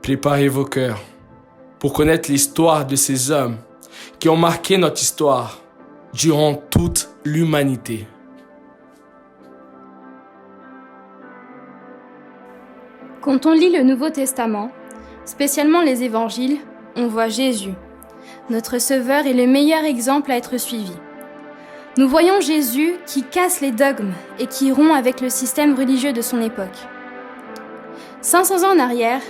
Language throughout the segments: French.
Préparez vos cœurs pour connaître l'histoire de ces hommes qui ont marqué notre histoire durant toute l'humanité. Quand on lit le Nouveau Testament, spécialement les évangiles, on voit Jésus. Notre Sauveur est le meilleur exemple à être suivi. Nous voyons Jésus qui casse les dogmes et qui rompt avec le système religieux de son époque. 500 ans en arrière,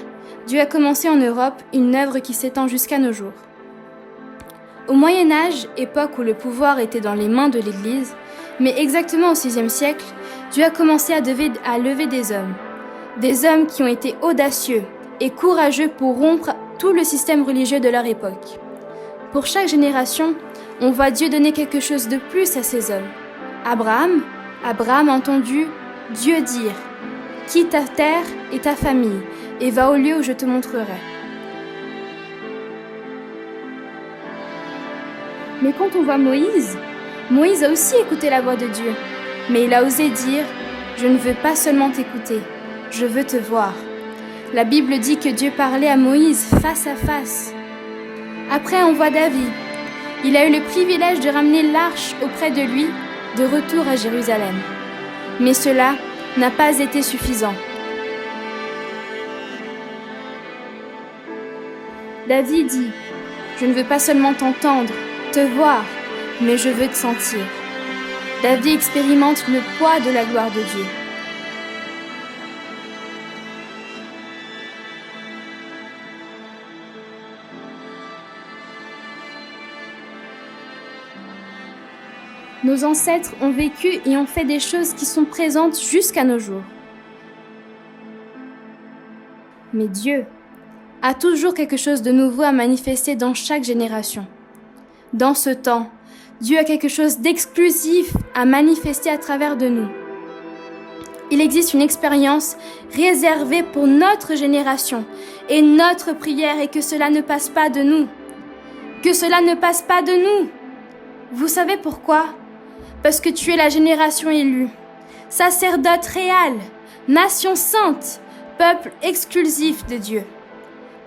Dieu a commencé en Europe une œuvre qui s'étend jusqu'à nos jours. Au Moyen-Âge, époque où le pouvoir était dans les mains de l'Église, mais exactement au VIe siècle, Dieu a commencé à lever des hommes qui ont été audacieux et courageux pour rompre tout le système religieux de leur époque. Pour chaque génération, on voit Dieu donner quelque chose de plus à ces hommes. Abraham a entendu Dieu dire « Quitte ta terre et ta famille, et va au lieu où je te montrerai. » Mais quand on voit Moïse a aussi écouté la voix de Dieu, mais il a osé dire « Je ne veux pas seulement t'écouter, je veux te voir. » La Bible dit que Dieu parlait à Moïse face à face. Après, on voit David. Il a eu le privilège de ramener l'arche auprès de lui, de retour à Jérusalem. Mais cela n'a pas été suffisant. David dit « Je ne veux pas seulement t'entendre, te voir, mais je veux te sentir. » David expérimente le poids de la gloire de Dieu. Nos ancêtres ont vécu et ont fait des choses qui sont présentes jusqu'à nos jours. Mais Dieu a toujours quelque chose de nouveau à manifester dans chaque génération. Dans ce temps, Dieu a quelque chose d'exclusif à manifester à travers de nous. Il existe une expérience réservée pour notre génération et notre prière est que cela ne passe pas de nous. Que cela ne passe pas de nous. Vous savez pourquoi ? Parce que tu es la génération élue, sacerdoce réel, nation sainte, peuple exclusif de Dieu,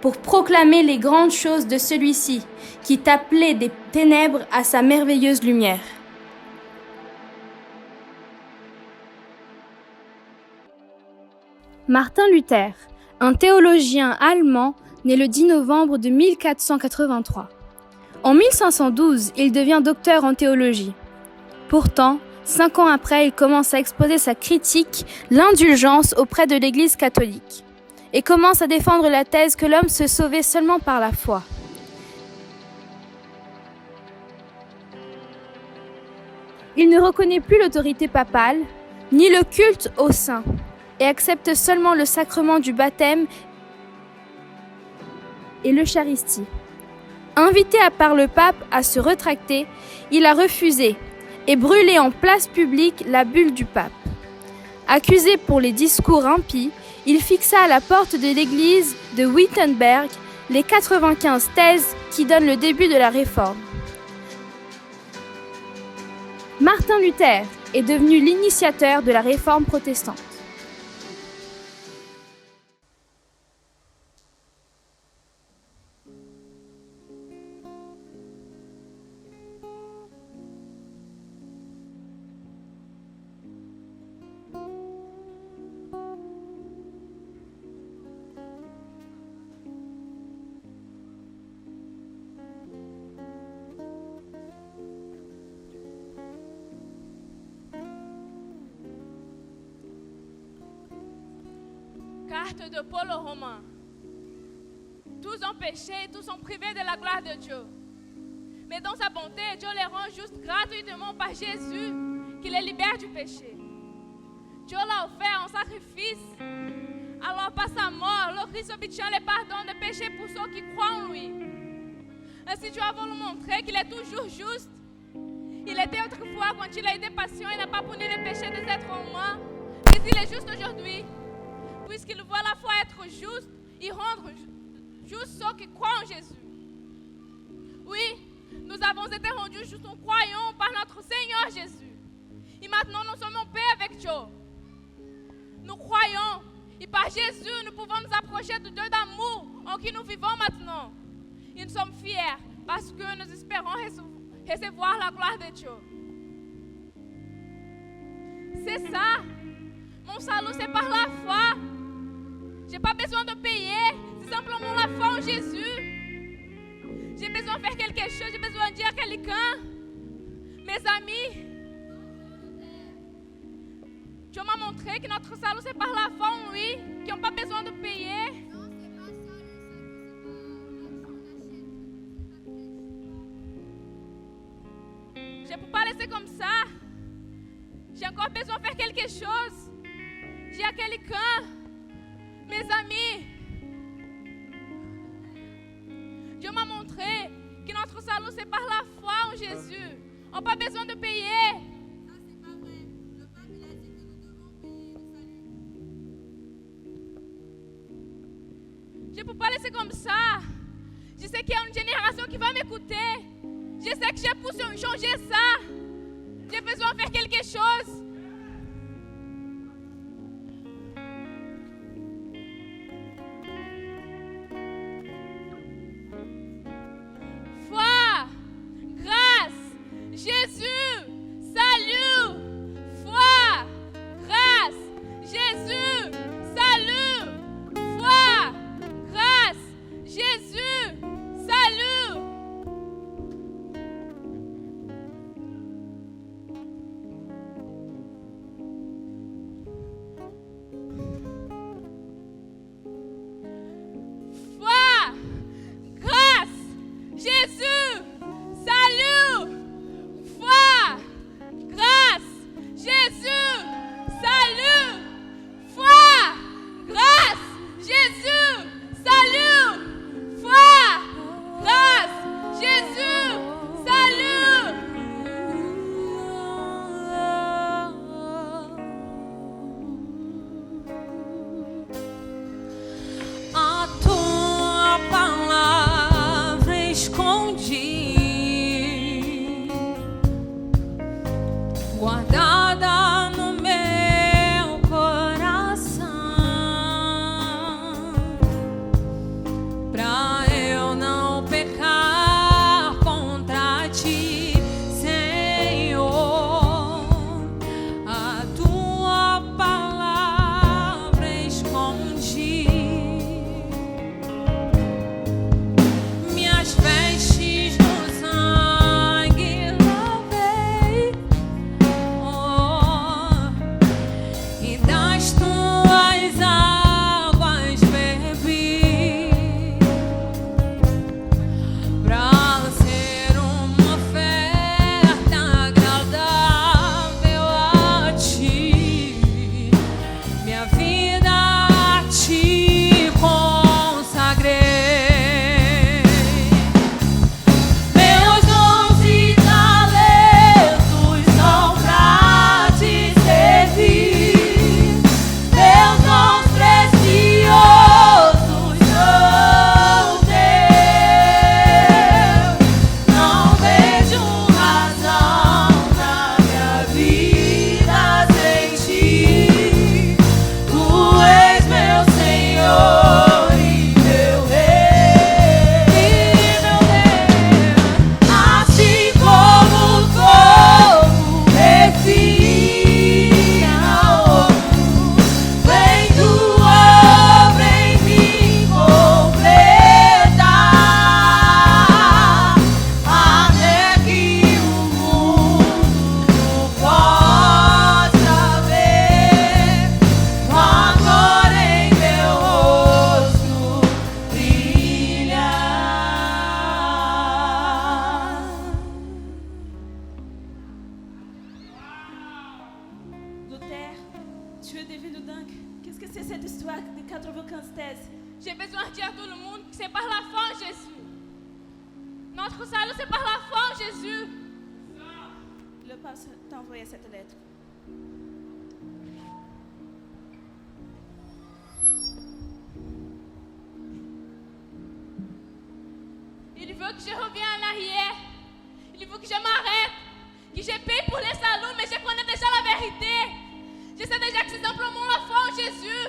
pour proclamer les grandes choses de celui-ci qui t'appelait des ténèbres à sa merveilleuse lumière. Martin Luther, un théologien allemand né le 10 novembre de 1483. En 1512, il devient docteur en théologie. Pourtant, 5 ans après, il commence à exposer sa critique, l'indulgence auprès de l'Église catholique, et commence à défendre la thèse que l'homme se sauvait seulement par la foi. Il ne reconnaît plus l'autorité papale, ni le culte aux saints, et accepte seulement le sacrement du baptême et l'Eucharistie. Invité par le pape à se rétracter, il a refusé et brûlé en place publique la bulle du pape. Accusé pour les discours impies, il fixa à la porte de l'église de Wittenberg les 95 thèses qui donnent le début de la réforme. Martin Luther est devenu l'initiateur de la réforme protestante. Carte de Paul aux Romains. Tous ont péché, tous sont privés de la gloire de Dieu. Mais dans sa bonté, Dieu les rend justes gratuitement par Jésus, qui les libère du péché. Dieu l'a offert en sacrifice. Alors par sa mort, le Christ obtient le pardon des péchés pour ceux qui croient en lui. Ainsi Dieu a voulu montrer qu'il est toujours juste. Il était autrefois quand il a été patient et n'a pas puni les péchés des êtres humains. Mais il est juste aujourd'hui. Puisqu'il veut à la fois être juste et rendre juste ceux qui croient en Jésus. Oui, nous avons été rendus justes en croyant par notre Seigneur Jésus. Et maintenant nous sommes en paix avec Dieu. Nous croyons Et par Jésus, nous pouvons nous approcher du Dieu d'amour en qui nous vivons maintenant. Et nous sommes fiers parce que nous espérons recevoir la gloire de Dieu. C'est ça. Mon salut, c'est par la foi. Je n'ai pas besoin de payer. C'est simplement la foi en Jésus. J'ai besoin de faire quelque chose. J'ai besoin de dire à quelqu'un. Mes amis, Dieu m'a montré que notre salut, c'est par la foi en lui. Qui n'ont pas besoin de payer. Je ne peux pas laisser comme ça. J'ai encore besoin de faire quelque chose. J'ai à quelqu'un. Mes amis. Dieu m'a montré que notre salut, c'est par la foi en Jésus. On n'a pas besoin de payer. Ça, c'est pas vrai. Le pape, il a dit que nous devons payer le salut. Je ne peux pas laisser comme ça. Je sais qu'il y a une génération qui va m'écouter. Je sais que j'ai pu changer ça. J'ai besoin de faire quelque chose. Foi, grâce, Jésus, salut. Foi, grâce, Jésus, salut. Foi, grâce, Jésus, salut. Foi, grâce, Jésus, salut. Foi, grâce, Jésus, salut. Foi, grâce, Jésus, salut. Foi, grâce, Jésus, salut. A tua palavra escondi, guardada no meu coração, pra eu não pecar contra ti, Senhor. A tua palavra escondi, minhas vestes no sangue lavei, oh, e das tuas águas bebi, pra ser uma oferta agradável a ti, minha vida a ti consagrei. Meus dons e talentos são pra te servir. Meus dons preciosos são teus. Não vejo razão na minha vida sem ti. Tu és meu Senhor e meu Rei, meu Deus. Assim como o fogo refina o ouro, vem tua obra em mim completar, até que o mundo possa ver tua glória em meu rosto brilhar. Luther, tu es devenu dingue. Qu'est-ce que c'est cette histoire de 95 thèses? J'ai besoin de dire à tout le monde que c'est par la foi en Jésus. Notre salut, c'est par la foi en Jésus. Le pape t'a envoyé cette lettre. Il veut que je revienne en arrière. Il veut que je m'arrête. Que je paye pour les salauds, mais je connais déjà la vérité. Je sais déjà que c'est simplement la foi en Jésus.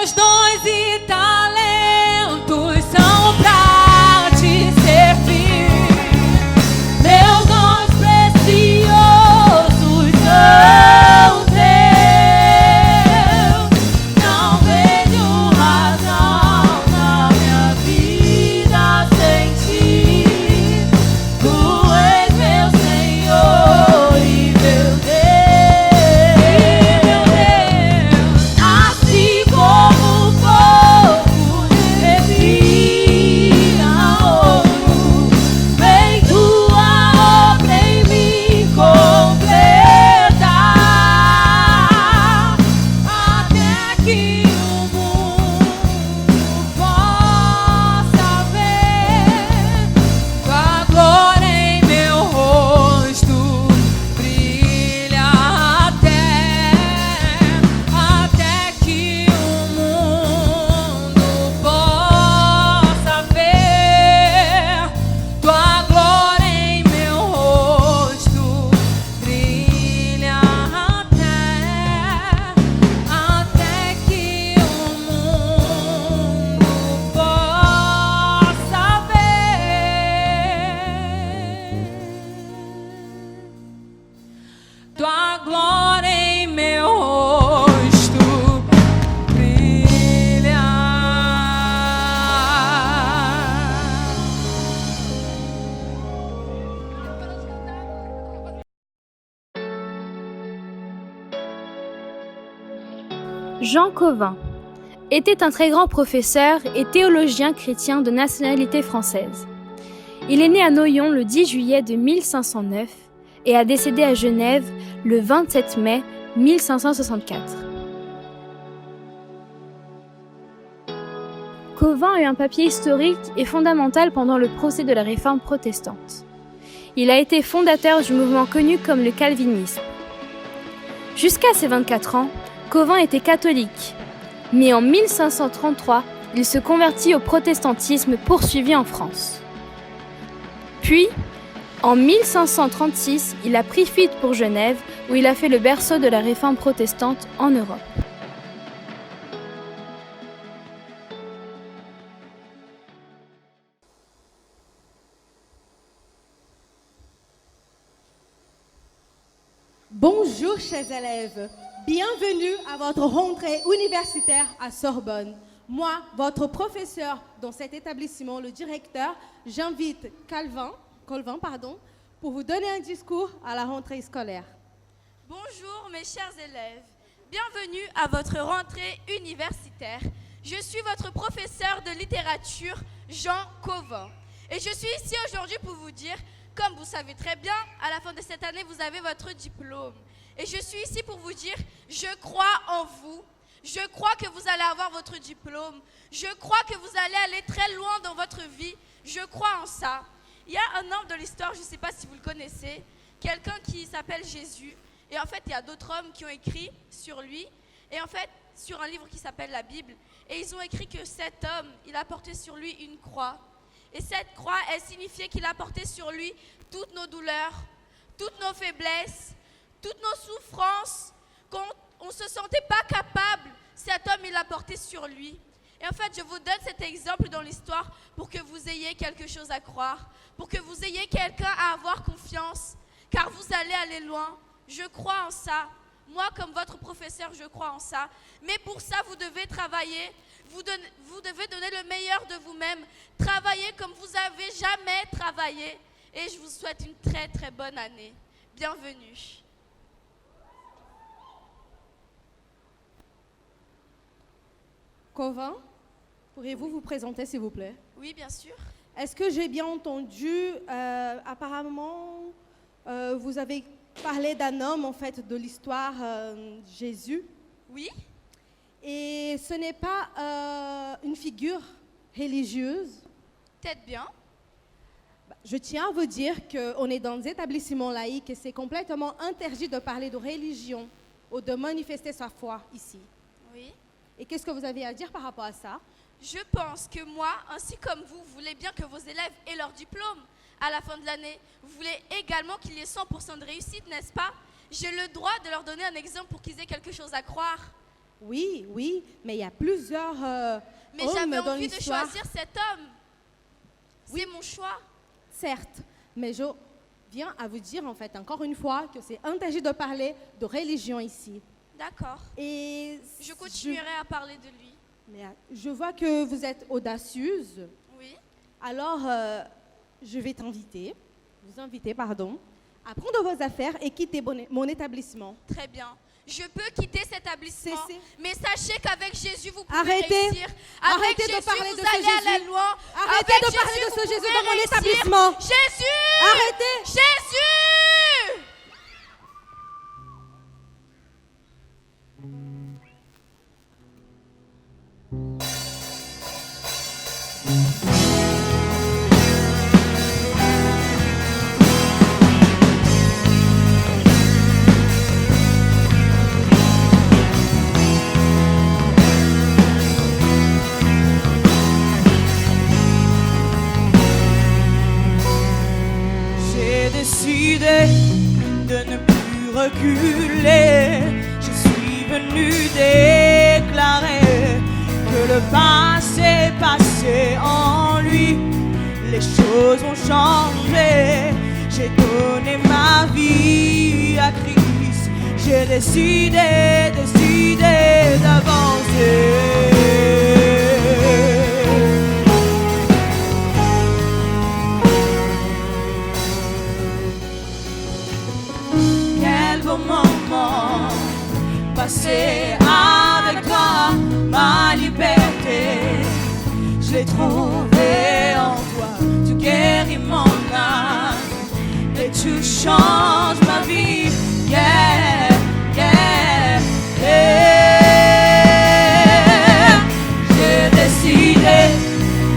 Meus dons e talentos são pra te servir. Meus dons preciosos são teus. Não vejo razão na minha vida sem ti. Tu és meu Senhor e meu Deus. Assim como o fogo refina ouro, vem tua obra em mim completar, até que o mundo possa ver tua glória em meu rosto, brilha até que o mundo possa ver tua glória em meu rosto, brilha até que o mundo possa ver tua glória em meu rosto, brilha. Jean Calvin était un très grand professeur et théologien chrétien de nationalité française. Il est né à Noyon le 10 juillet de 1509 et a décédé à Genève le 27 mai 1564. Calvin eut un papier historique et fondamental pendant le procès de la réforme protestante. Il a été fondateur du mouvement connu comme le calvinisme. Jusqu'à ses 24 ans, Calvin était catholique, mais en 1533, il se convertit au protestantisme poursuivi en France. Puis, en 1536, il a pris fuite pour Genève, où il a fait le berceau de la réforme protestante en Europe. Bonjour chers élèves, bienvenue à votre rentrée universitaire à Sorbonne. Moi, votre professeur dans cet établissement, le directeur, j'invite Calvin, pour vous donner un discours à la rentrée scolaire. Bonjour mes chers élèves, bienvenue à votre rentrée universitaire. Je suis votre professeur de littérature, Jean Calvin. Et je suis ici aujourd'hui pour vous dire, comme vous savez très bien, à la fin de cette année, vous avez votre diplôme. Et je suis ici pour vous dire, je crois en vous. Je crois que vous allez avoir votre diplôme. Je crois que vous allez aller très loin dans votre vie. Je crois en ça. Il y a un homme de l'histoire, je ne sais pas si vous le connaissez, quelqu'un qui s'appelle Jésus. Et en fait, il y a d'autres hommes qui ont écrit sur lui. Et en fait, sur un livre qui s'appelle la Bible. Et ils ont écrit que cet homme, il a porté sur lui une croix. Et cette croix, elle signifiait qu'il a porté sur lui toutes nos douleurs, toutes nos faiblesses, toutes nos souffrances. Quand on ne se sentait pas capable, cet homme, il l'a porté sur lui. Et en fait, je vous donne cet exemple dans l'histoire pour que vous ayez quelque chose à croire, pour que vous ayez quelqu'un à avoir confiance, car vous allez aller loin. Je crois en ça. Moi, comme votre professeur, je crois en ça. Mais pour ça, vous devez travailler. Vous devez donner le meilleur de vous-même. Travailler comme vous n'avez jamais travaillé. Et je vous souhaite une très très bonne année. Bienvenue. Calvin, pourriez-vous vous présenter s'il vous plaît? Oui, bien sûr. Est-ce que j'ai bien entendu, apparemment, vous avez parlé d'un homme en fait de l'histoire, Jésus? Oui. Et ce n'est pas une figure religieuse? Peut-être bien. Je tiens à vous dire qu'on est dans des établissements laïques et c'est complètement interdit de parler de religion ou de manifester sa foi ici. Oui. Et qu'est-ce que vous avez à dire par rapport à ça? Je pense que moi, ainsi comme vous voulez bien que vos élèves aient leur diplôme à la fin de l'année. Vous voulez également qu'il y ait 100% de réussite, n'est-ce pas? J'ai le droit de leur donner un exemple pour qu'ils aient quelque chose à croire. Oui, mais il y a plusieurs Mais hommes j'avais dans envie de l'histoire. choisir cet homme. C'est mon choix. Certes, mais je viens à vous dire en fait encore une fois que c'est interdit de parler de religion ici. D'accord. Et Je continuerai à parler de lui. mais je vois que vous êtes audacieuse. Oui. Alors, je vais vous inviter, à prendre vos affaires et quitter mon établissement. Très bien. Je peux quitter cet établissement. Mais sachez qu'avec Jésus, vous pouvez Arrêtez. réussir. Avec Arrêtez Jésus, de parler vous de ce allez à la Jésus. loi. Arrêtez Avec de parler Jésus, de ce vous Jésus pouvez dans mon réussir. établissement. Jésus. Arrêtez. Jésus. J'ai décidé de ne plus reculer. Je suis venu déclarer que le passé passé en lui. Les choses ont changé. J'ai donné ma vie à Christ. J'ai décidé d'avancer. Quel beau moment passé avec toi, ma liberté. Je l'ai trouvé en toi, tu guéris mon âme et tu changes ma vie. Yeah, yeah, yeah. J'ai décidé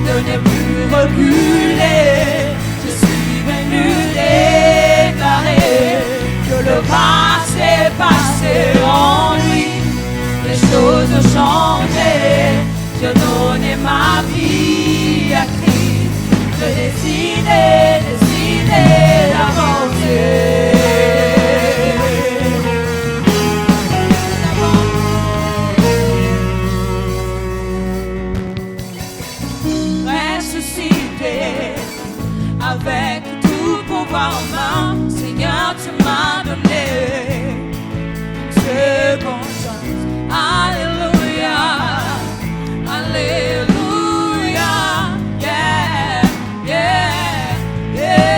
de ne plus reculer. Je suis venu déclarer que le passé passé en lui. Les choses ont changé. Je donnais ma vie à Christ. Je décidé d'avancer. Ressuscité avec tout pouvoir en main, Seigneur, tu m'as donné une seconde chance. Alléluia, Alléluia, yeah, yeah, yeah.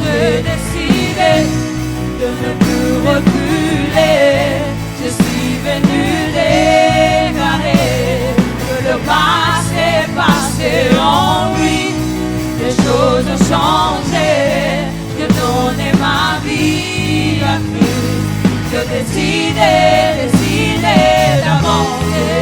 J'ai décidé de ne plus reculer. Je suis venu déclarer que le passé passé en lui. Les choses ont changé. Je donnais ma vie à Christ. Je décidé d'avancer.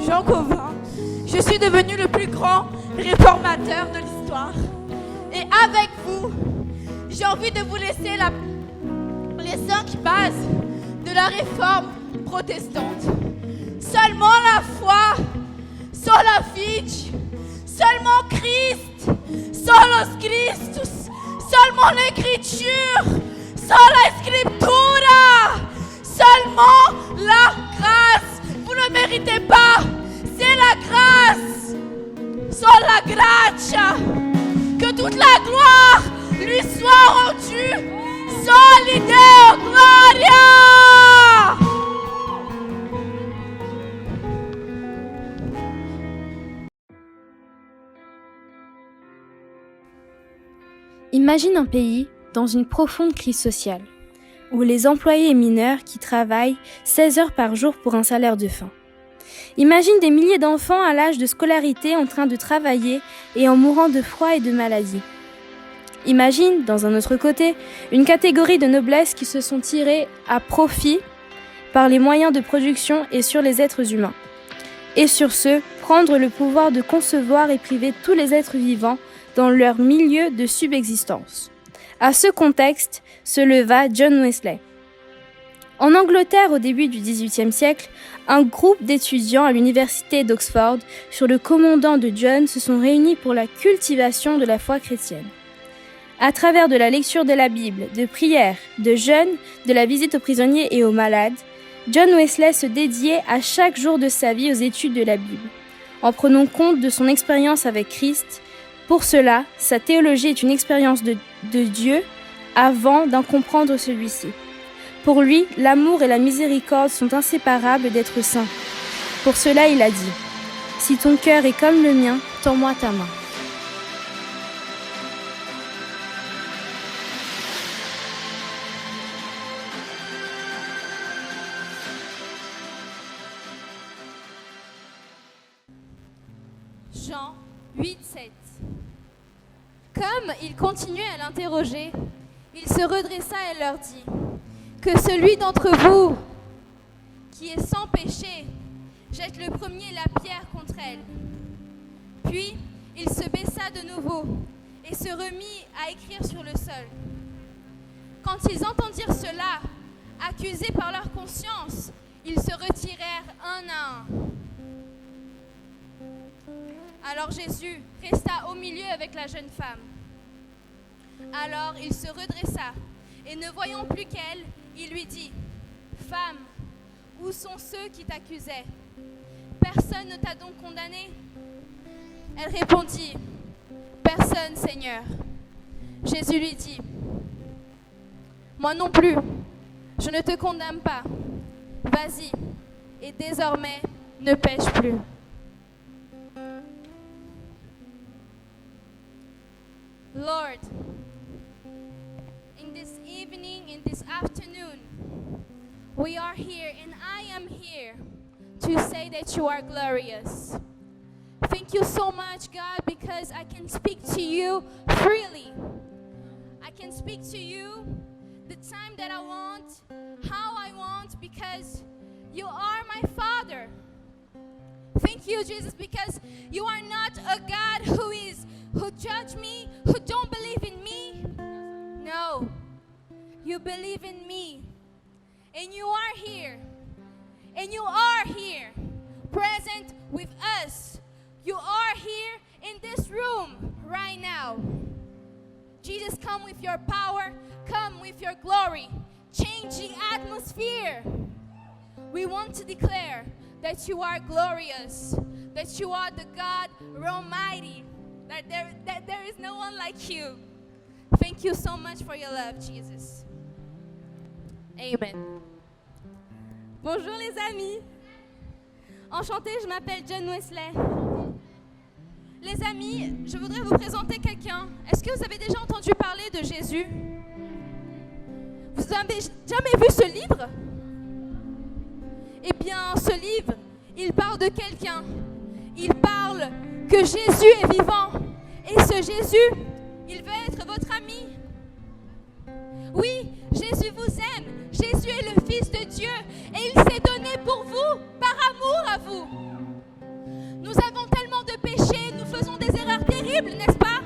Jean Calvin, je suis devenu le plus grand réformateur de l'histoire. Et avec vous, j'ai envie de vous laisser les 5 bases de la réforme protestante. seulement la foi, sola fide, seulement Christ, solos Christus, seulement l'écriture, sola scriptura, seulement la grâce. Vous ne méritez pas, c'est la grâce, sola gratia. Que toute la gloire lui soit rendue, soli Deo gloria. Imagine un pays dans une profonde crise sociale, où les employés et mineurs qui travaillent 16 heures par jour pour un salaire de faim. Imagine des milliers d'enfants à l'âge de scolarité en train de travailler et en mourant de froid et de maladie. Imagine, dans un autre côté, une catégorie de noblesse qui se sont tirés à profit par les moyens de production et sur les êtres humains. Et sur ce, prendre le pouvoir de concevoir et priver tous les êtres vivants dans leur milieu de subsistance. À ce contexte se leva John Wesley. En Angleterre, au début du XVIIIe siècle, un groupe d'étudiants à l'université d'Oxford, sur le commandant de John, se sont réunis pour la cultivation de la foi chrétienne. À travers de la lecture de la Bible, de prières, de jeûnes, de la visite aux prisonniers et aux malades, John Wesley se dédiait à chaque jour de sa vie aux études de la Bible, en prenant compte de son expérience avec Christ. Pour cela, sa théologie est une expérience de Dieu avant d'en comprendre celui-ci. Pour lui, l'amour et la miséricorde sont inséparables d'être saint. Pour cela, il a dit « Si ton cœur est comme le mien, tends-moi ta main. » Jean 8, 7. Comme il continuait à l'interroger, il se redressa et leur dit « Que celui d'entre vous qui est sans péché jette le premier la pierre contre elle. » Puis il se baissa de nouveau et se remit à écrire sur le sol. Quand ils entendirent cela, accusés par leur conscience, ils se retirèrent un à un. Alors Jésus resta au milieu avec la jeune femme. Alors il se redressa, et ne voyant plus qu'elle, il lui dit « Femme, où sont ceux qui t'accusaient? Personne ne t'a donc condamné ?» Elle répondit « Personne, Seigneur. » Jésus lui dit « Moi non plus, je ne te condamne pas. Vas-y, et désormais, ne pêche plus. » Lord, in this evening, in this afternoon, we are here and I am here to say that you are glorious. Thank you so much, God, because I can speak to you freely. I can speak to you the time that I want, how I want, because you are my Father. Thank you, Jesus, because you are not a God who judge me, who don't believe in me. No, you believe in me. And you are here. And you are here, present with us. You are here in this room right now. Jesus, come with your power, come with your glory. Change the atmosphere. We want to declare that you are glorious, that you are the God Almighty, that there is no one like you. Thank you so much for your love, Jesus. Amen. Bonjour les amis. Enchantée, je m'appelle John Wesley. Les amis, je voudrais vous présenter quelqu'un. Est-ce que vous avez déjà entendu parler de Jésus? Vous n'avez jamais vu ce livre? Eh bien, ce livre, il parle de quelqu'un. Il parle que Jésus est vivant. Et ce Jésus, il veut être votre ami. Oui, Jésus vous aime. Jésus est le Fils de Dieu. Et il s'est donné pour vous, par amour à vous. Nous avons tellement de péchés, nous faisons des erreurs terribles, n'est-ce pas?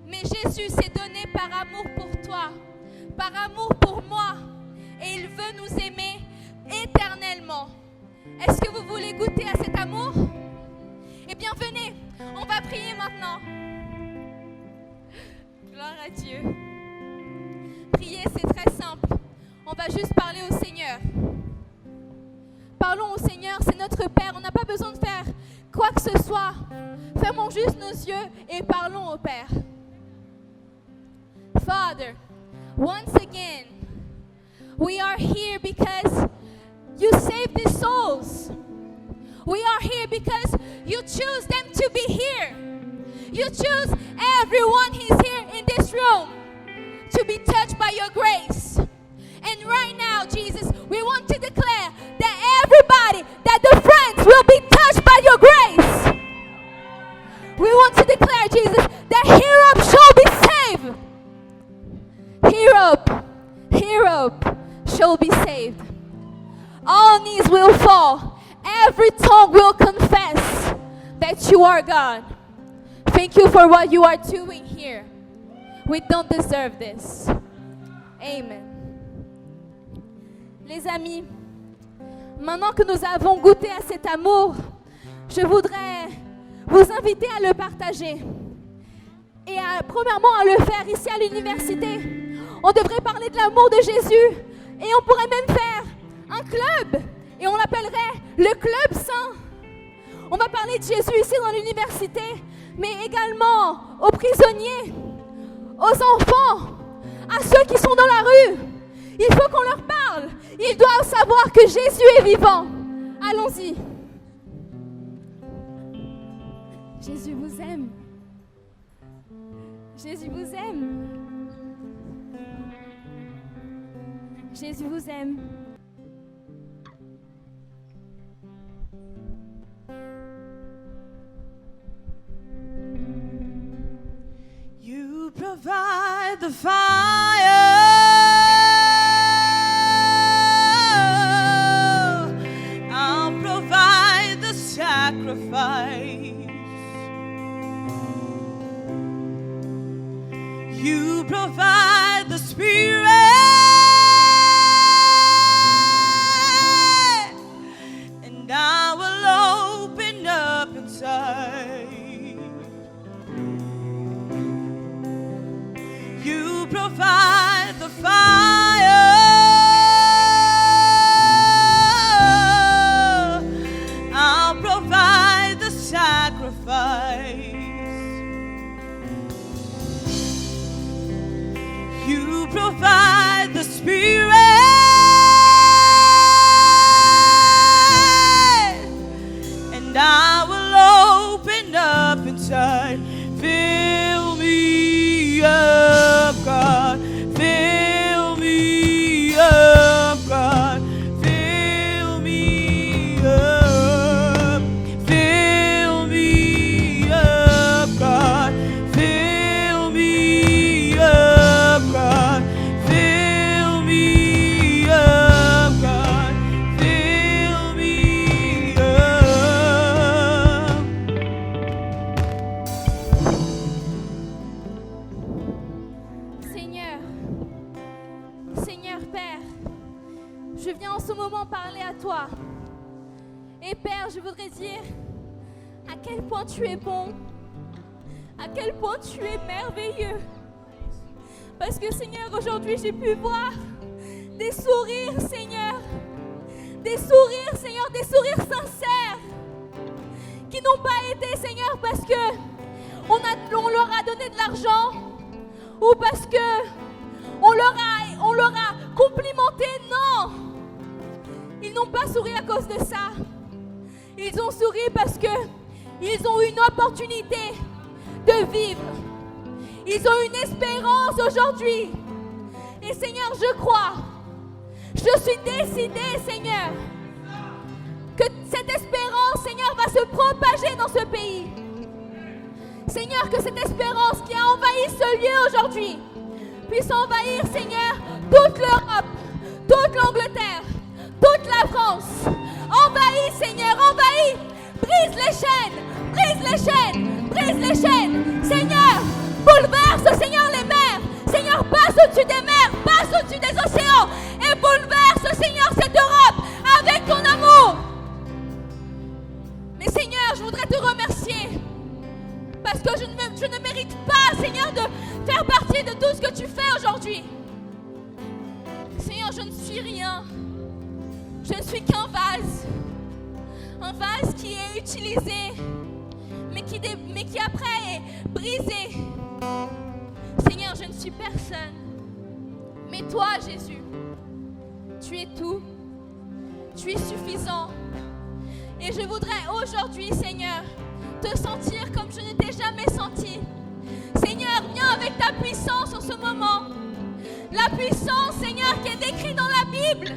Mais Jésus s'est donné par amour pour toi, par amour pour moi. Et il veut nous aimer éternellement. Est-ce que vous voulez goûter à cet amour? Eh bien, venez, on va prier maintenant. Gloire à Dieu. Prier, c'est très simple. On va juste parler au Seigneur. Parlons au Seigneur, c'est notre Père. On n'a pas besoin de faire quoi que ce soit. Fermons juste nos yeux et parlons au Père. Father, once again, we are here because you saved these souls. We are here because you choose them to be here. You choose everyone who's here in this room to be touched by your grace. And right now, Jesus, we want to declare that everybody, that the friends will be touched by your grace. We want to declare, Jesus, that Europe shall be saved. Europe shall be saved. All knees will fall. Every tongue will confess that you are God. Thank you for what you are doing here. We don't deserve this. Amen. Les amis, maintenant que nous avons goûté à cet amour, je voudrais vous inviter à le partager. Et premièrement à le faire ici à l'université. On devrait parler de l'amour de Jésus. Et on pourrait même faire un club. Et on l'appellerait le Club Saint. On va parler de Jésus ici dans l'université, mais également aux prisonniers, aux enfants, à ceux qui sont dans la rue. Il faut qu'on leur parle. Ils doivent savoir que Jésus est vivant. Allons-y. Jésus vous aime. Jésus vous aime. Jésus vous aime. You provide the fire. I'll provide the sacrifice. You provide the Spirit, and I will open up inside. You provide the fire. I'll provide the sacrifice. You provide the Spirit, and I will open up inside. Fill me up, God. Fill me up, God. Fill me up. Fill me up, God. Fill me up, God. Fill me up, God. Fill me up. Seigneur Père, je viens en ce moment parler à toi. Et Père, je voudrais dire à quel point tu es bon, à quel point tu es merveilleux. Parce que Seigneur, aujourd'hui j'ai pu voir des sourires, Seigneur. Des sourires, Seigneur, des sourires sincères. Qui n'ont pas été, Seigneur, parce que on leur a donné de l'argent. Ou parce que on leur a complimenté. Non. Ils n'ont pas souri à cause de ça. Ils ont souri parce que ils ont une opportunité de vivre. Ils ont une espérance aujourd'hui. Et Seigneur, je crois, je suis décidée, Seigneur, que cette espérance, Seigneur, va se propager dans ce pays. Seigneur, que cette espérance qui a envahi ce lieu aujourd'hui puisse envahir, Seigneur, toute l'Europe, toute l'Angleterre, toute la France. Envahis, Seigneur, envahis. Brise les chaînes, brise les chaînes, brise les chaînes. Seigneur, bouleverse, Seigneur, les mers. Seigneur, passe au-dessus des mers, passe au-dessus des océans et bouleverse, Seigneur, cette Europe avec ton amour. Parce que je ne mérite pas, Seigneur, de faire partie de tout ce que tu fais aujourd'hui. Seigneur, je ne suis rien. Je ne suis qu'un vase. Un vase qui est utilisé, mais qui après est brisé. Seigneur, je ne suis personne. Mais toi, Jésus, tu es tout. Tu es suffisant. Et je voudrais aujourd'hui, Seigneur, te sentir comme je ne t'ai jamais senti. Seigneur, viens avec ta puissance en ce moment. La puissance, Seigneur, qui est décrite dans la Bible.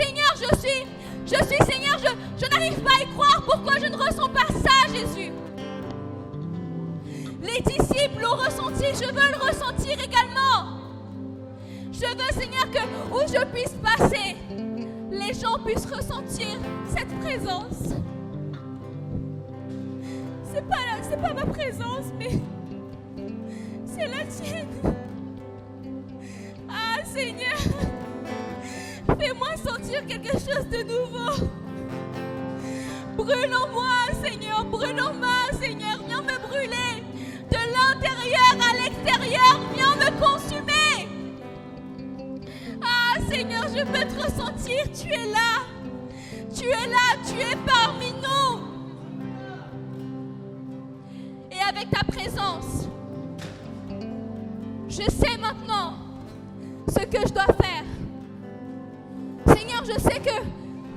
Seigneur, je suis, Seigneur, je n'arrive pas à y croire. Pourquoi je ne ressens pas ça, Jésus? Les disciples l'ont ressenti, je veux le ressentir également. Je veux, Seigneur, que où je puisse passer, les gens puissent ressentir cette présence. C'est pas ma présence, mais c'est la tienne. Ah, Seigneur, fais-moi sentir quelque chose de nouveau. Brûle en moi, Seigneur, brûle en moi, Seigneur. Viens me brûler de l'intérieur à l'extérieur. Viens me consumer. Ah, Seigneur, je peux te ressentir. Tu es là. Tu es là, tu es parmi nous. Et avec ta présence, je sais maintenant ce que je dois faire. Seigneur, je sais que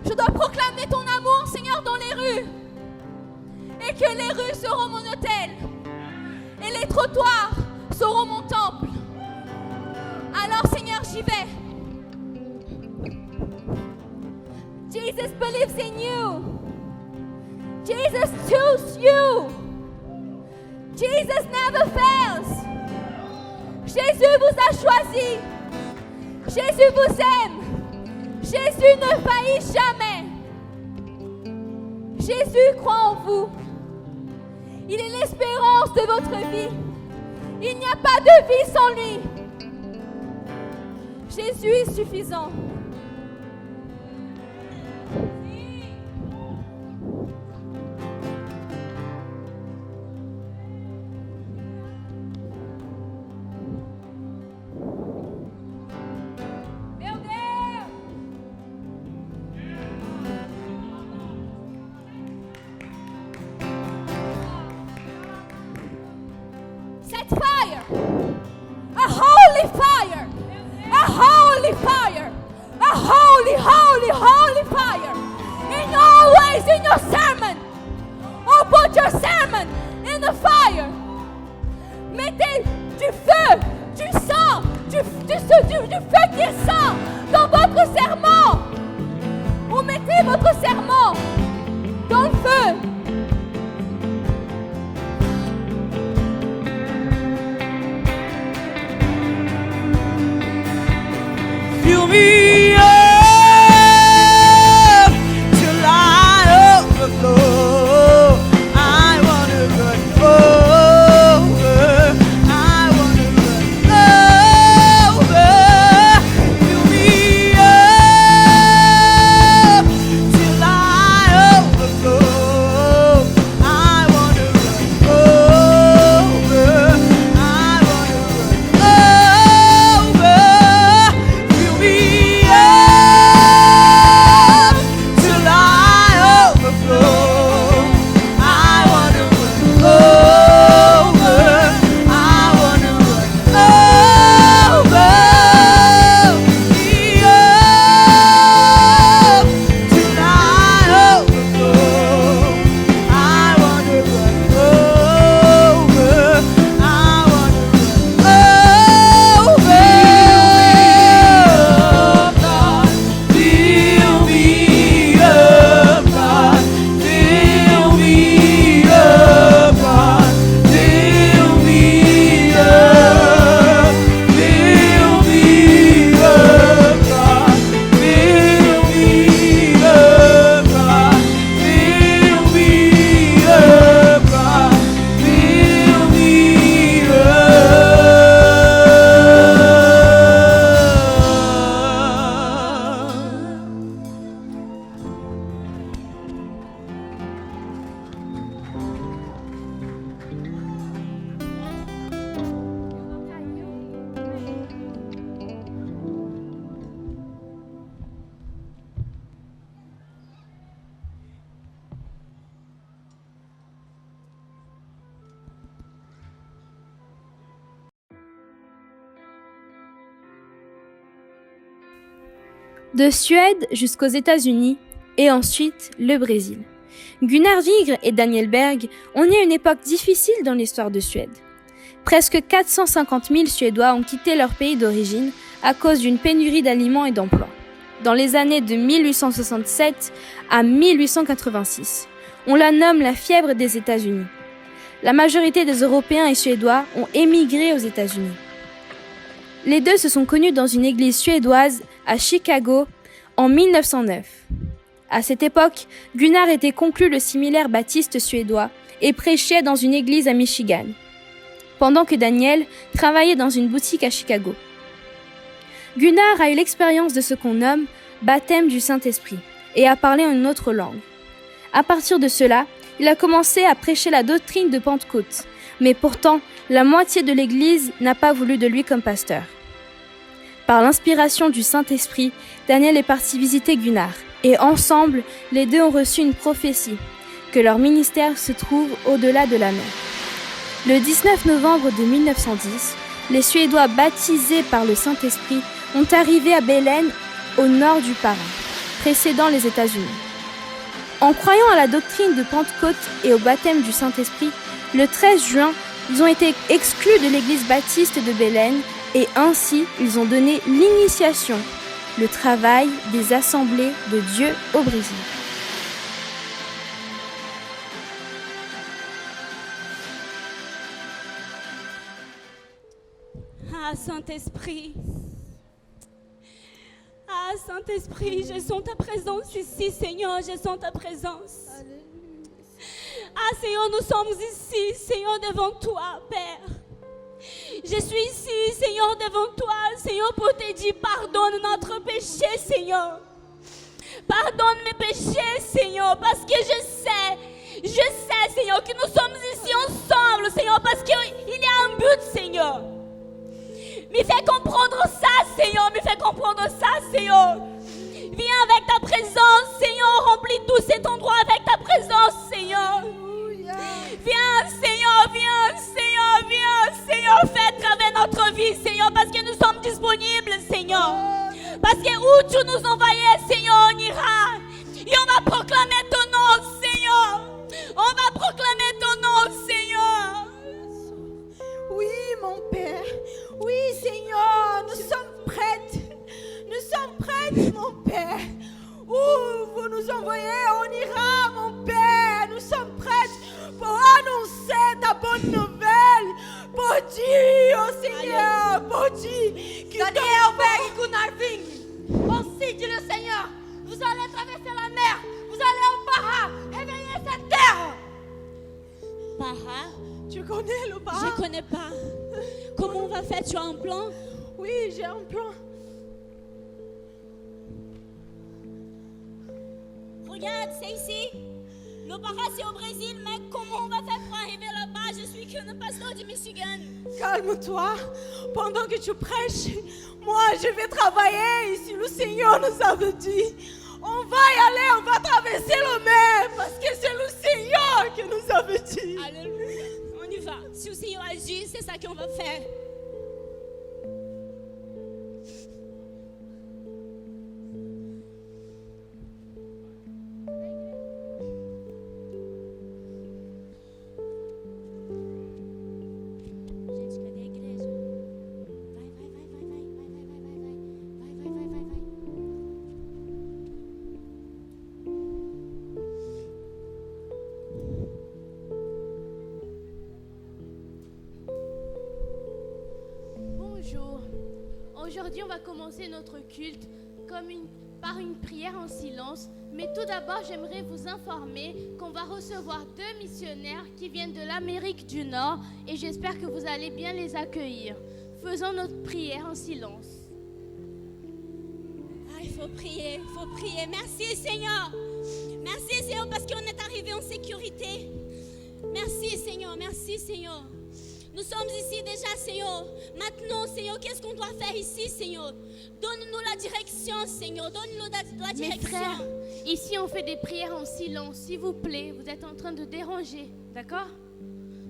je dois proclamer ton amour, Seigneur, dans les rues. Et que les rues seront mon autel. Et les trottoirs seront mon temple. Alors, Seigneur, j'y vais. Jesus believes in you. Jesus chose you. Jesus never fails. Jésus vous a choisi. Jésus vous aime. Jésus ne faillit jamais. Jésus croit en vous. Il est l'espérance de votre vie. Il n'y a pas de vie sans lui. Jésus est suffisant. Till I overflow. de Suède jusqu'aux États-Unis et ensuite le Brésil. Gunnar Wigre et Daniel Berg ont né à une époque difficile dans l'histoire de Suède. Presque 450 000 Suédois ont quitté leur pays d'origine à cause d'une pénurie d'aliments et d'emplois. Dans les années de 1867 à 1886, on la nomme la fièvre des États-Unis. La majorité des Européens et Suédois ont émigré aux États-Unis. Les deux se sont connus dans une église suédoise à Chicago en 1909. À cette époque, Gunnar était conclu le similaire baptiste suédois et prêchait dans une église à Michigan, pendant que Daniel travaillait dans une boutique à Chicago. Gunnar a eu l'expérience de ce qu'on nomme baptême du Saint-Esprit et a parlé en une autre langue. À partir de cela, il a commencé à prêcher la doctrine de Pentecôte, mais pourtant, la moitié de l'Église n'a pas voulu de lui comme pasteur. Par l'inspiration du Saint-Esprit, Daniel est parti visiter Gunnar, et ensemble, les deux ont reçu une prophétie, que leur ministère se trouve au-delà de la mer. Le 19 novembre de 1910, les Suédois baptisés par le Saint-Esprit ont arrivé à Belen, au nord du Pará, précédant les États-Unis. En croyant à la doctrine de Pentecôte et au baptême du Saint-Esprit, le 13 juin, ils ont été exclus de l'église baptiste de Belen et ainsi ils ont donné l'initiation, le travail des assemblées de Dieu au Brésil. Ah, Saint-Esprit. Ah, Saint-Esprit, je sens ta présence ici, Seigneur, je sens ta présence. Ah, Seigneur, nous sommes ici, Seigneur, devant toi, Père. Je suis ici, Seigneur, devant toi, Seigneur, pour te dire, pardonne notre péché, Seigneur. Pardonne mes péchés, Seigneur, parce que je sais, Seigneur, que nous sommes ici ensemble, Seigneur, parce qu'il y a un but, Seigneur. Me fais comprendre ça, Seigneur, me fais comprendre ça, Seigneur. Viens avec ta présence, Seigneur, remplis tout cet endroit avec ta présence, Seigneur. Viens, Seigneur, viens, Seigneur, viens, Seigneur, fais travers notre vie, Seigneur, parce que nous sommes disponibles, Seigneur. Parce que où tu nous envoyais, Seigneur, on ira. Et on va proclamer ton nom, Seigneur. On va proclamer ton nom, Seigneur. Oui, mon Père. Oui, Seigneur, nous sommes prêtes. Nous sommes prêtes, mon Père. Où vous nous envoyez, on ira, mon Père. Nous sommes prêtes pour annoncer ta bonne nouvelle. Pour dire, oh Seigneur, pour dire que Daniel Berg et Gunnar Wigre, aussi dit le Seigneur, vous allez traverser la mer, vous allez au Pará, réveiller cette terre. Pará? Tu connais le Pará? Je connais pas. Comment on va faire? Tu as un plan? Oui, j'ai un plan. Regarde, c'est ici. Le Pará, c'est au Brésil, mais comment on va faire pour arriver là-bas? Je suis qu'un pasteur du Michigan. Calme-toi. Pendant que tu prêches, moi, je vais travailler ici. Le Seigneur nous avait dit, on va y aller, on va traverser le mer, parce que c'est le Seigneur qui nous avait dit. Alléluia. On y va. Si le Seigneur agit, c'est ça qu'on va faire. Aujourd'hui, on va commencer notre culte par une prière en silence. Mais tout d'abord, j'aimerais vous informer qu'on va recevoir 2 missionnaires qui viennent de l'Amérique du Nord et j'espère que vous allez bien les accueillir. Faisons notre prière en silence. Ah, il faut prier, il faut prier. Merci Seigneur. Merci Seigneur parce qu'on est arrivé en sécurité. Merci Seigneur, merci Seigneur. Nous sommes ici déjà, Seigneur. Maintenant, Seigneur, qu'est-ce qu'on doit faire ici, Seigneur? Donne-nous la direction, Seigneur. Donne-nous la direction. Mes frères, ici, on fait des prières en silence. S'il vous plaît, vous êtes en train de déranger. D'accord?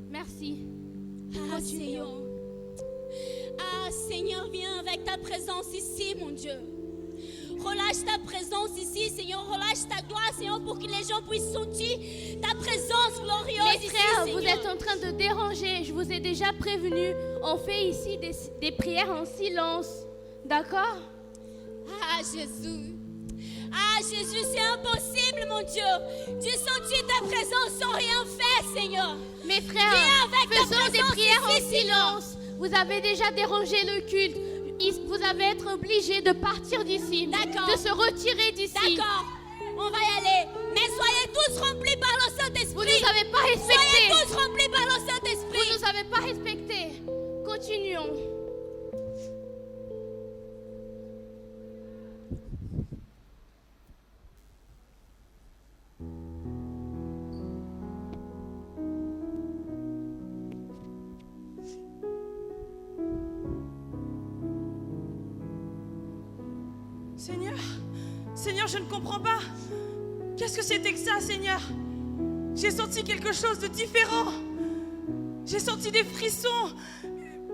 Merci. Ah, Seigneur. Ah, Seigneur, viens avec ta présence ici, mon Dieu. Relâche ta présence ici, Seigneur. Relâche ta gloire, Seigneur, pour que les gens puissent sentir ta présence glorieuse. Mes frères, ici, vous êtes en train de déranger. Je vous ai déjà prévenu. On fait ici des prières en silence. D'accord? Ah, Jésus. Ah, Jésus, c'est impossible, mon Dieu. J'ai senti ta présence sans rien faire, Seigneur. Mes frères, faisons des prières en silence. Vous avez déjà dérangé le culte. Vous allez être obligés de partir d'ici. D'accord. De se retirer d'ici. D'accord. On va y aller. Mais soyez tous remplis par le Saint-Esprit. Vous ne nous avez pas respectés. Soyez tous remplis par le Saint-Esprit. Vous ne nous avez pas respectés. Continuons. Seigneur, je ne comprends pas. Qu'est-ce que c'était que ça, Seigneur? J'ai senti quelque chose de différent. J'ai senti des frissons,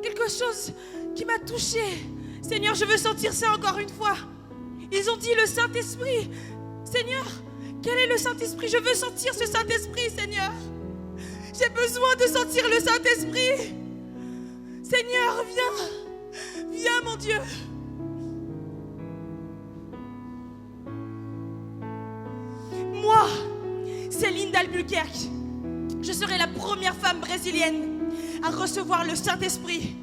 quelque chose qui m'a touchée. Seigneur, je veux sentir ça encore une fois. Ils ont dit le Saint-Esprit. Seigneur, quel est le Saint-Esprit? Je veux sentir ce Saint-Esprit, Seigneur. J'ai besoin de sentir le Saint-Esprit. Seigneur, viens. Viens, mon Dieu. Moi, Céline d'Albuquerque, je serai la première femme brésilienne à recevoir le Saint-Esprit.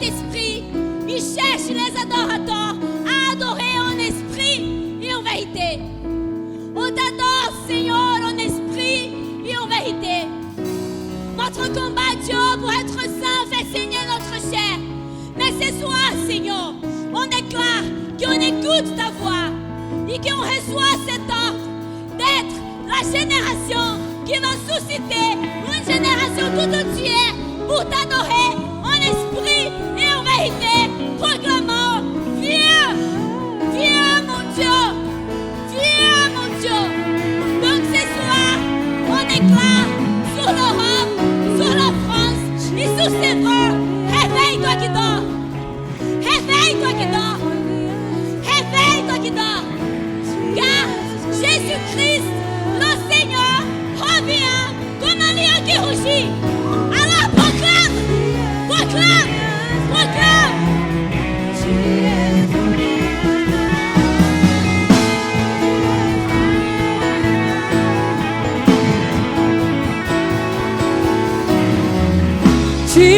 Saint-Esprit, il cherche les adorateurs à adorer en esprit et en vérité. On t'adore, Seigneur, en esprit et en vérité. Notre combat, Dieu, pour être saint, fait saigner notre chair. Mais ce soir, Seigneur, on déclare qu'on écoute ta voix et qu'on reçoit cet ordre d'être la génération qui va susciter une génération tout entière pour t'adorer en esprit et en vérité, proclamant: viens, viens mon Dieu, viens mon Dieu. Donc ce soir, on déclare sur l'Europe, sur la France et sur ces vents: réveille-toi qui dors, réveille-toi qui dors, réveille-toi qui dors, car Jésus-Christ, le Seigneur, revient comme un lion qui rugit. Alors proclame, proclame, proclame. Te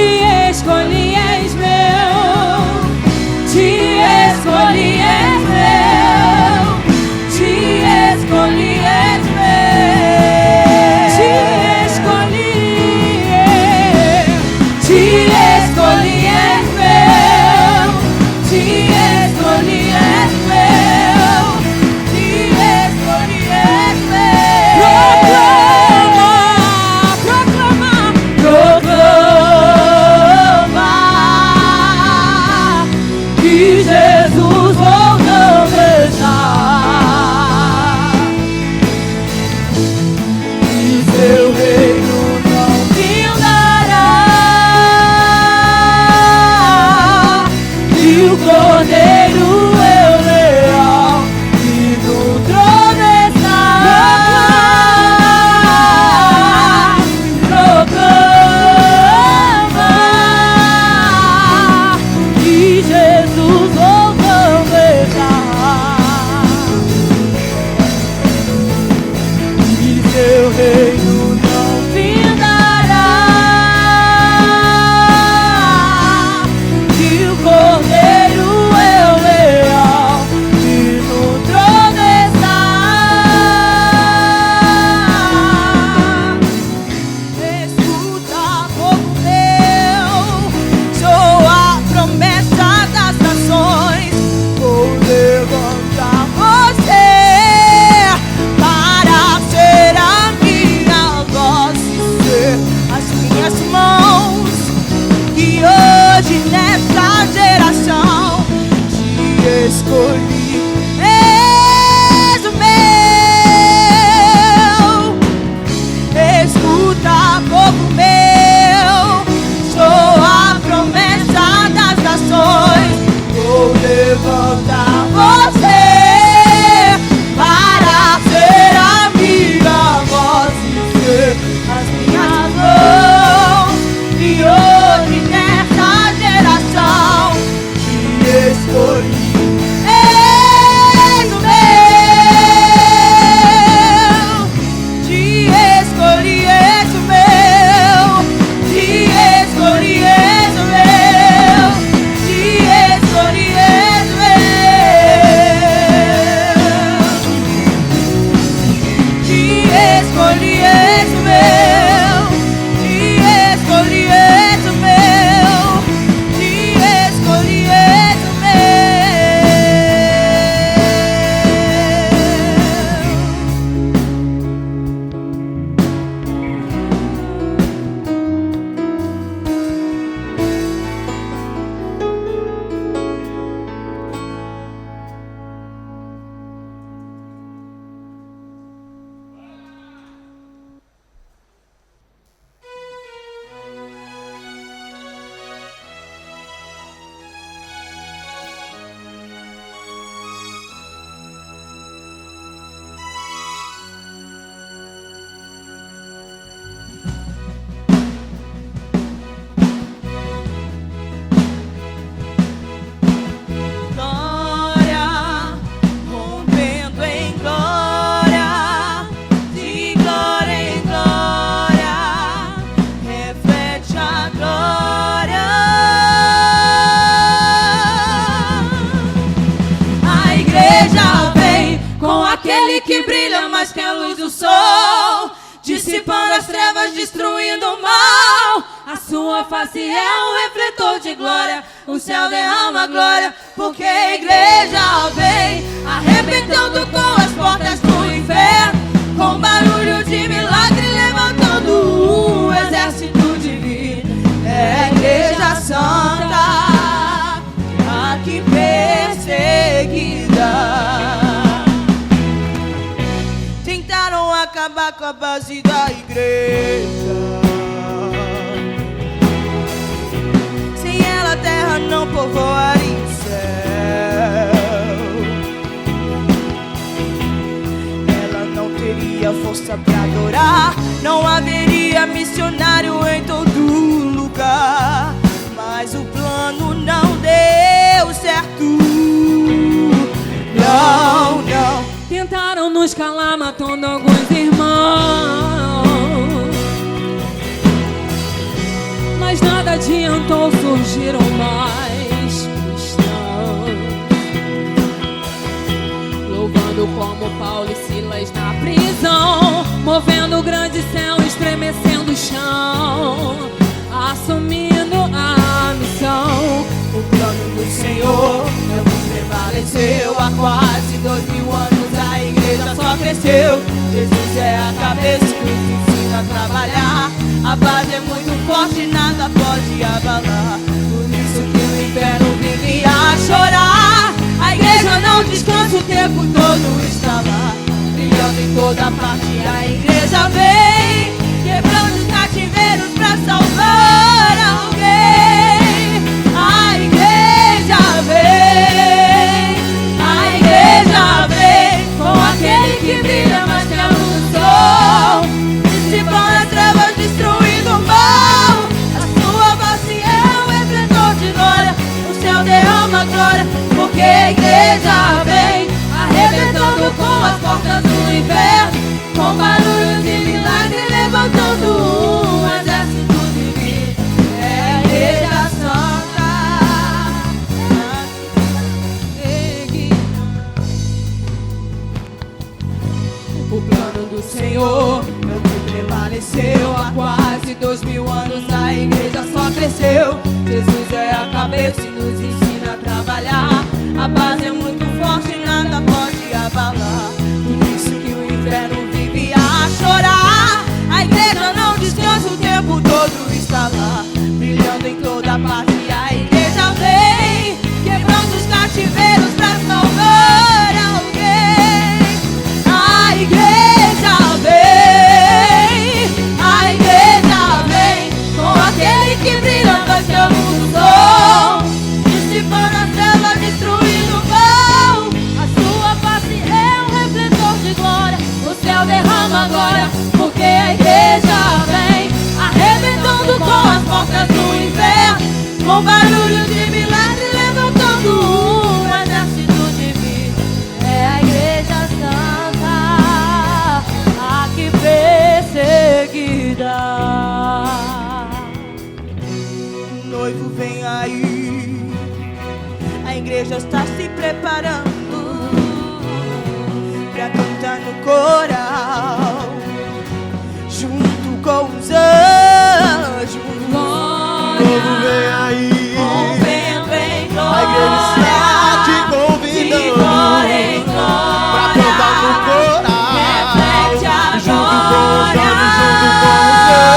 escolhi, és meu. Te escolhi, és meu. Te escolhi, brilha mais que a luz do sol, dissipando as trevas, destruindo o mal. A sua face é um refletor de glória, o céu derrama glória, porque a igreja vem arrebentando com as portas do inferno, com barulho de milagre, levantando um exército divino. É a igreja santa, aqui perseguida. Tentaram acabar com a base da igreja. Sem ela a terra não povoaria o céu. Ela não teria força pra adorar, não haveria missionário em todo lugar. Mas o plano não deu certo. Não, não. Tentaram nos calar, matando alguns irmãos, mas nada adiantou, surgiram mais cristãos, louvando como Paulo e Silas na prisão, movendo o grande céu, estremecendo o chão, assumindo a missão. O plano do Senhor não prevaleceu. Há quase 2000 anos a igreja só cresceu. Jesus é a cabeça que nos ensina a trabalhar. A base é muito forte, nada pode abalar. Por isso que o inferno vive a chorar. A igreja não descansa, o tempo todo está lá, brilhando em toda parte. A igreja vem quebrando os cativeiros pra salvar alguém. A igreja vem, a igreja vem, com aquele que brilha mais que a luz do sol, dissipando as trevas, destruindo o mal. A sua face é um refletor de glória, o céu derrama glória, porque a igreja vem arrebentando com as portas do inferno, com barulho de milagre, levantando um exército divino. É a igreja santa, o plano do Senhor não prevaleceu. Há quase 2000 anos a igreja só cresceu. Jesus é a cabeça e nos ensina a trabalhar. A base é muito forte, nada pode abalar. Por isso que o inferno vive a chorar. A igreja não descansa, o tempo todo está lá, brilhando em toda parte. A igreja vem quebrando os cativeiros pra salvar alguém. A igreja vem, a igreja vem, com aquele que brilha mais que a luz do sol, dissipando as trevas, destruindo o mal. A sua face é um refletor de glória, o céu derrama glória, porque a igreja vem arrebentando com as portas do inferno, com barulho de milagre, levantando um exército divino. É a igreja santa, aqui perseguida. O noivo vem aí, a igreja está se preparando pra cantar no coral, junto com os anjos. O novo vem aí, vem, a igreja está te convidando pra cantar no coral, reflete a junto com os glória. anjos, junto com os anjos.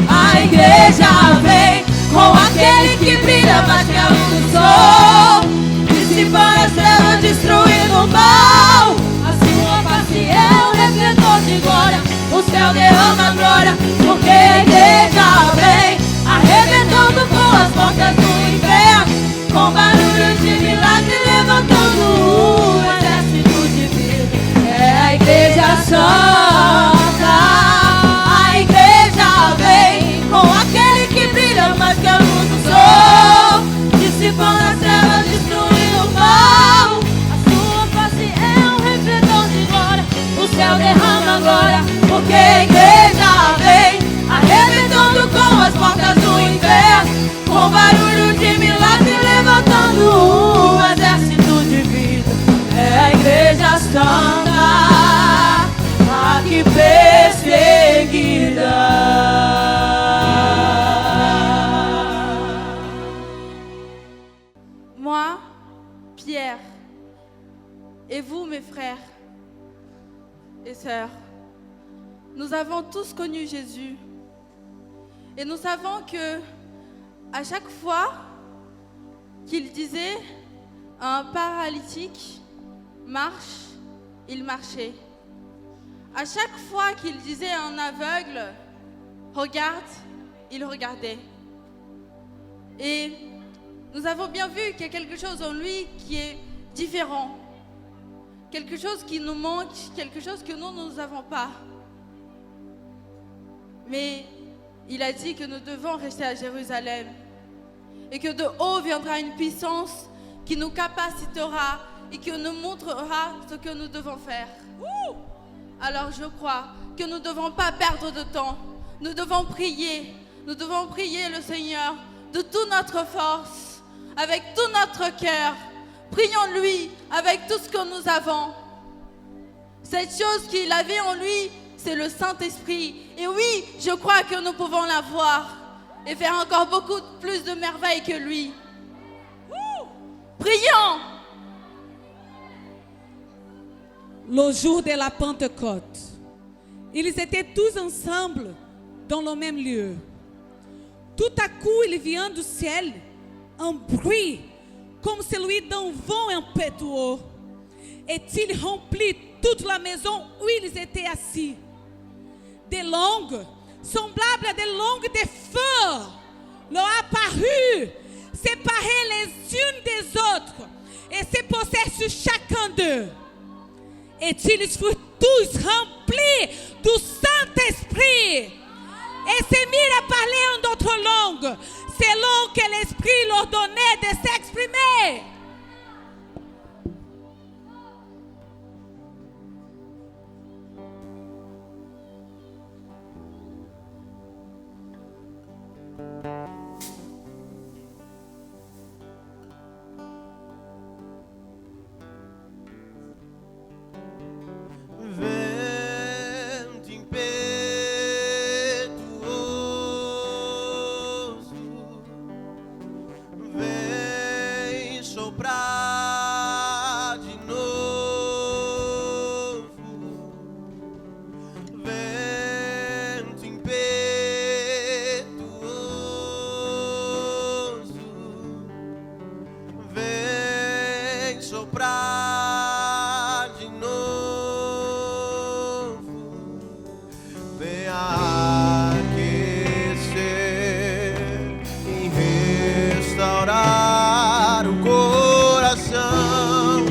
A igreja vem com aquele que brilha mais que a luz do sol, dissipando as trevas, destruindo o mal. A sua face é um refletor de glória, o céu derrama glória, porque a igreja vem arrebentando com as portas do inferno, com barulho de milagre, levantando um exército divino. É a igreja santa, a igreja vem com aquele que brilha mais que a luz do sol, dissipando as trevas, destruindo o mal. A sua face é um refletor de glória, o céu derrama glória, porque a igreja vem nous avons tous connu Jésus. Et nous savons que à chaque fois qu'il disait à un paralytique, marche, il marchait. À chaque fois qu'il disait à un aveugle, regarde, il regardait. Et nous avons bien vu qu'il y a quelque chose en lui qui est différent. Quelque chose qui nous manque, quelque chose que nous n'avons pas. Mais il a dit que nous devons rester à Jérusalem. Et que de haut viendra une puissance qui nous capacitera et qui nous montrera ce que nous devons faire. Alors je crois que nous ne devons pas perdre de temps. Nous devons prier. Nous devons prier le Seigneur de toute notre force, avec tout notre cœur. Prions-lui avec tout ce que nous avons. Cette chose qu'il avait en lui, c'est le Saint-Esprit. Et oui, je crois que nous pouvons l'avoir et faire encore beaucoup plus de merveilles que lui. Prions! Le jour de la Pentecôte, ils étaient tous ensemble dans le même lieu. Tout à coup, il vient du ciel un bruit comme celui d'un vent impétueux, et il remplit toute la maison où ils étaient assis. Des langues, semblables à des langues de feu, leur apparurent, séparées les unes des autres, et se posaient sur chacun d'eux. Et ils furent tous remplis du Saint-Esprit et se mirent à parler en d'autres langues, selon que l'Esprit leur donnait de s'exprimer. Vento impetuoso, vem soprar de novo. Vento impetuoso, vem soprar de novo. Vem aquecer e restaurar o coração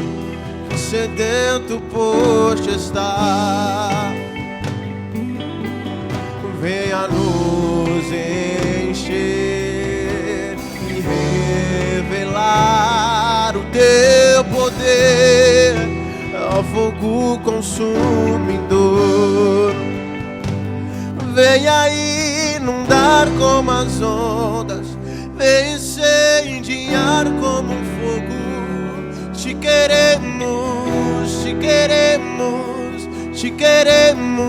sedento por te estar. Venha nos encher e revelar o teu poder ao fogo consumidor. Venha inundar como as ondas, vem incendiar como um fogo. Te queremos, te queremos, te queremos.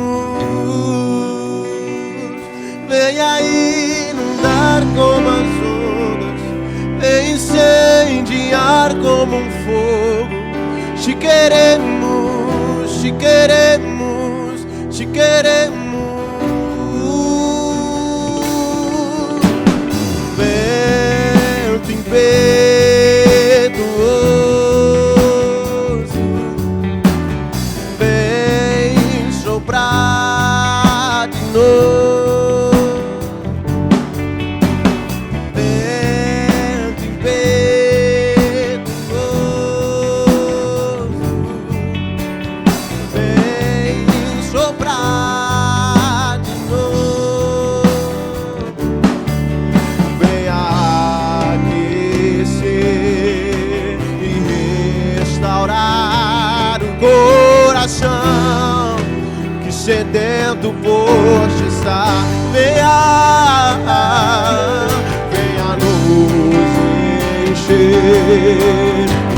Venha inundar como as ondas, vem incendiar como um fogo. Te queremos, te queremos, te queremos. Vento impetuoso, vem soprar de novo. Vento impetuoso, vem soprar de novo. Vem aquecer e restaurar o coração que sedento por te estar. Venha nos encher e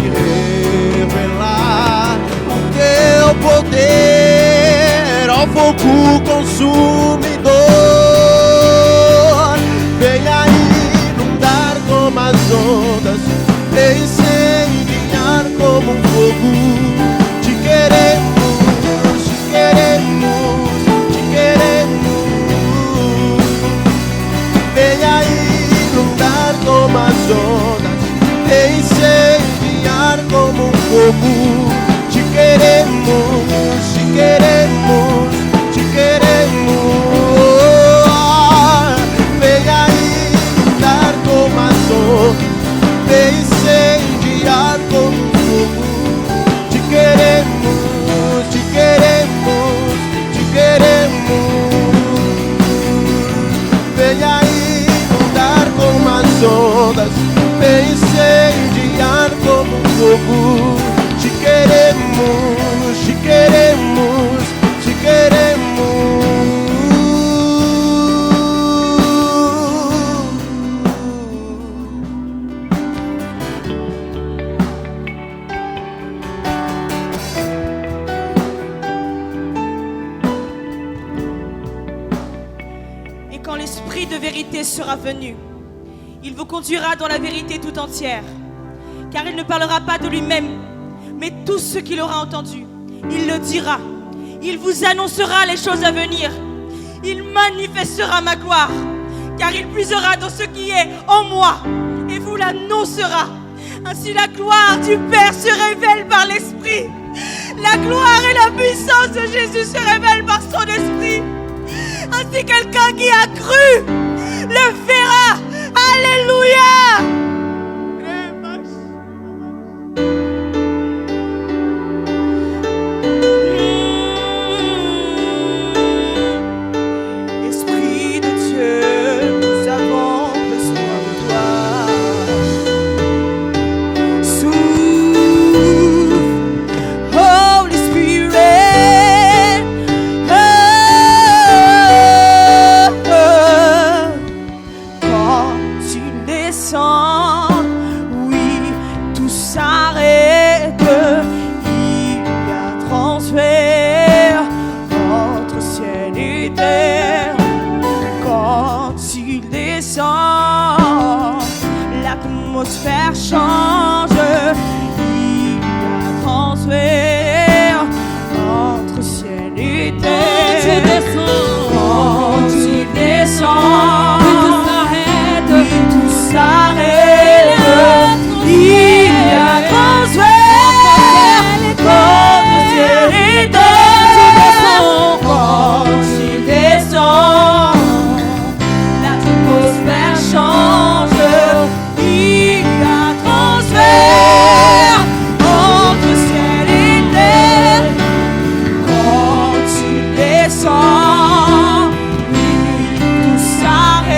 revelar o teu poder ao fogo consumidor. Venha inundar como as ondas, incendiar como um fogo. Te queremos, te queremos, te queremos. fogo. Te queremos, te queremos, te queremos. Venha inundar como azul, vem incendiar como fogo. Te queremos, te queremos, te queremos. Venha inundar como as ondas, vem incendiar como fogo. Te queremos, te queremos, te queremos. Et quand l'Esprit de vérité sera venu, il vous conduira dans la vérité tout entière, car il ne parlera pas de lui-même, mais tout ce qu'il aura entendu, il le dira. Il vous annoncera les choses à venir. Il manifestera ma gloire, car il puisera dans ce qui est en moi et vous l'annoncera. Ainsi la gloire du Père se révèle par l'Esprit. La gloire et la puissance de Jésus se révèlent par son Esprit. Ainsi quelqu'un qui a cru le verra. Alléluia. Esprit de Dieu, nous avons besoin de toi. Souffle, Holy Spirit. Quand tu descends, oui, tout s'arrête. Il y a transfert entre ciel et terre. Quand tu descends, l'atmosphère change. Il y a transfert entre ciel et terre. Quand tu descends, tout s'arrête. Il y a transfert entre ciel et terre. Quand tu descends, l'atmosphère change. Il y a transfert entre ciel et terre. Quand tu descends, tout s'arrête.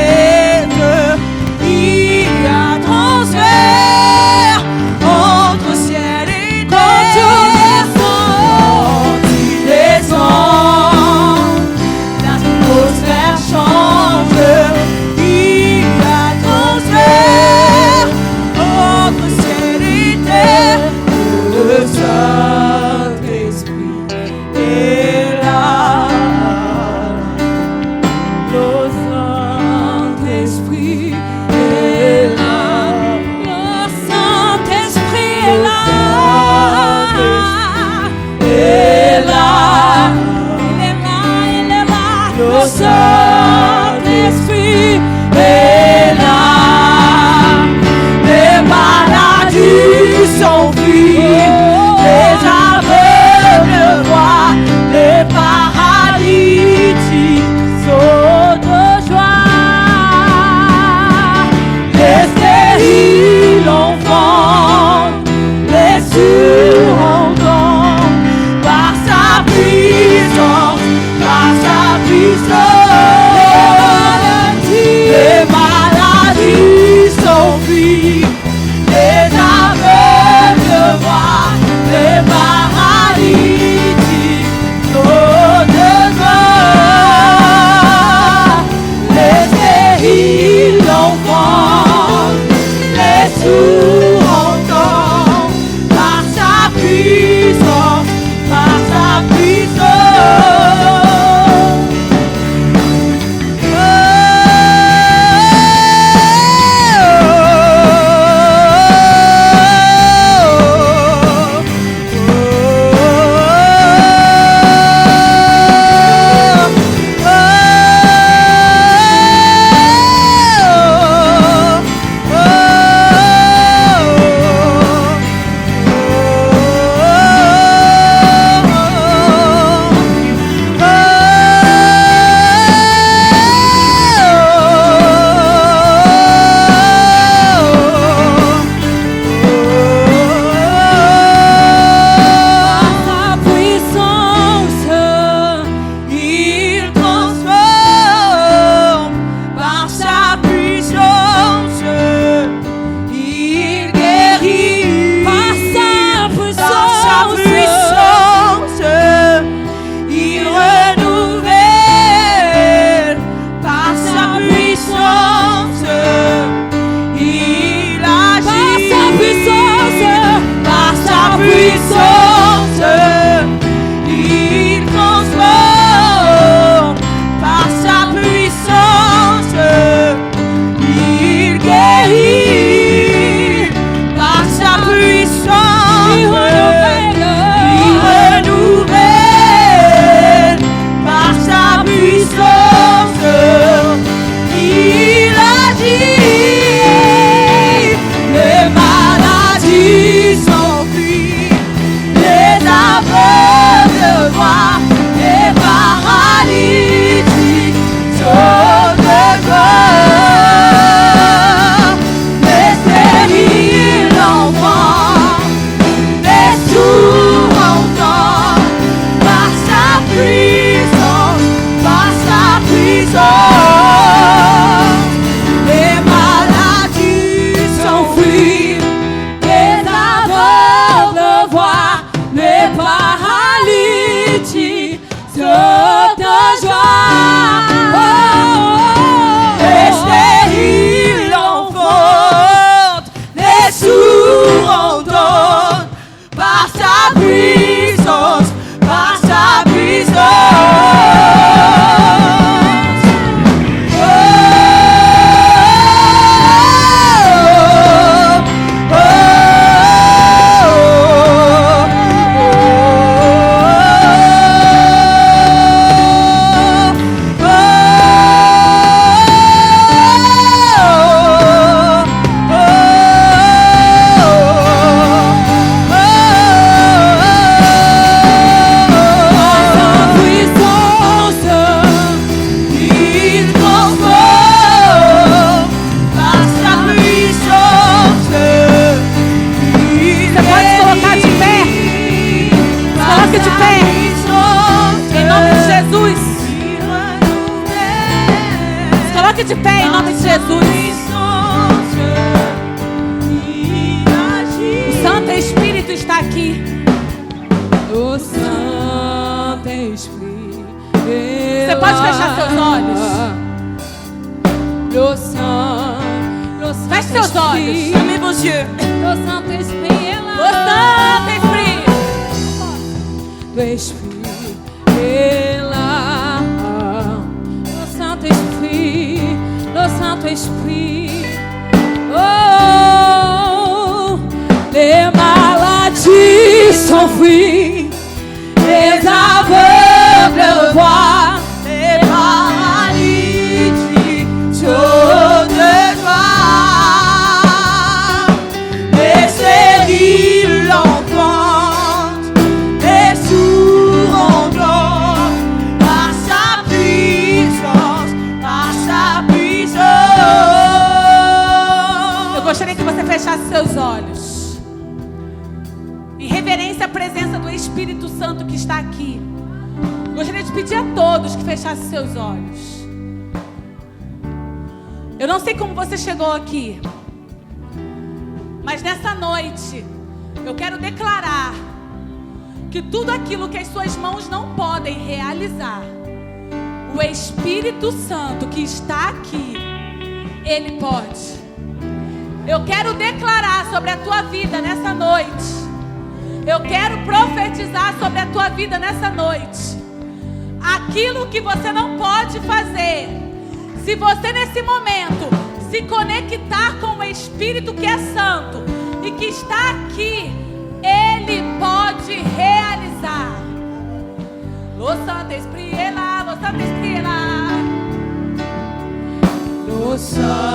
Feche seus olhos. Fermez vos yeux. O Saint-Esprit est là. O Saint-Esprit. O Esprit est là. O Saint-Esprit. O Saint-Esprit. Oh, les maladies s'enfuient. Les aveugles voient. Les paralytiques sautent de joie. Les stériles l'entendent. Les sourds entendent. Par sa puissance, par sa puissance. Eu gostaria que você fechasse seus olhos. Em reverência à presença do Espírito Santo que está aqui. Gostaria de pedir a todos que fechassem seus olhos. Eu não sei como você chegou aqui, mas nessa noite eu quero declarar que tudo aquilo que as suas mãos não podem realizar, o Espírito Santo que está aqui, Ele pode. Eu quero declarar sobre a tua vida nessa noite. Eu quero profetizar sobre a tua vida nessa noite. Aquilo que você não pode fazer, se você nesse momento se conectar com o Espírito que é santo e que está aqui, Ele pode realizar. O Saint-Esprit est là, o Saint-Esprit est là. O Saint